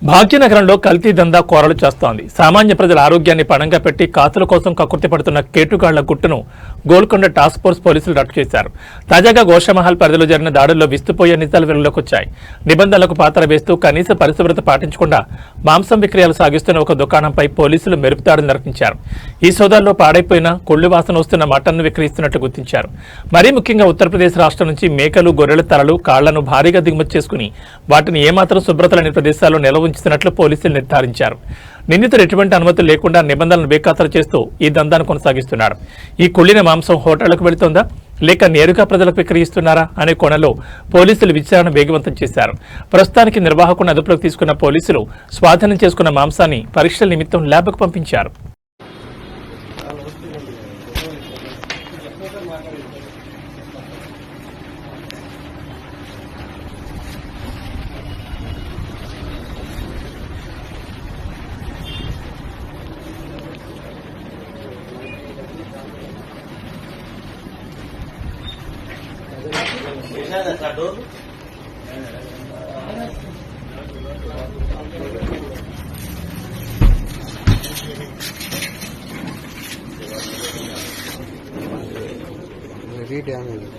భాగ్యనగరంలో కల్తీ దందా కోరలు చేస్తోంది. సామాన్య ప్రజల ఆరోగ్యాన్ని పణంగా పెట్టి కాసుల కోసం కక్కుర్తి పడుతున్న కేటుగాళ్ల గుట్టును గోల్కొండ టాస్క్ ఫోర్స్ పోలీసులు రట్టు చేశారు. తాజాగా గోషామహల్ పరిధిలో జరిగిన దాడుల్లో విస్తుపోయే నిజాలు వెలుగులోకి వచ్చాయి. నిబంధనలకు పాత్ర వేస్తూ కనీస పరిశుభ్రత పాటించకుండా మాంసం విక్రయాలు సాగిస్తున్న ఒక దుకాణంపై పోలీసులు మెరుపుదాడులు నిర్వహించారు. ఈ సోదాల్లో పాడైపోయిన కొళ్లు వాసన వస్తున్న మటన్ను విక్రయిస్తున్నట్లు గుర్తించారు. మరీ ముఖ్యంగా ఉత్తరప్రదేశ్ రాష్ట్రం నుంచి మేకలు, గొర్రెల తలలు, కాళ్లను భారీగా దిగుమతి చేసుకుని వాటిని ఏమాత్రం శుభ్రత లేని ప్రదేశాల్లో నిల్వ ఉంచుతున్నట్లు పోలీసులు నిర్ధారించారు. నిందితుడు ఎటువంటి అనుమతులు లేకుండా నిబంధనలను బేఖాతరు చేస్తూ ఈ దందాను కొనసాగిస్తున్నాడు. ఈ కుళ్లిన మాంసం హోటళ్లకు వెళుతోందా లేక నేరుగా ప్రజలకు విక్రయిస్తున్నారా అనే కోణంలో పోలీసులు విచారణ వేగవంతం చేశారు. ప్రస్తుతానికి నిర్వాహకులను అదుపులోకి తీసుకున్న పోలీసులు స్వాధీనం చేసుకున్న మాంసాన్ని పరీక్షల నిమిత్తం ల్యాబ్కు పంపించారు. Very damaged.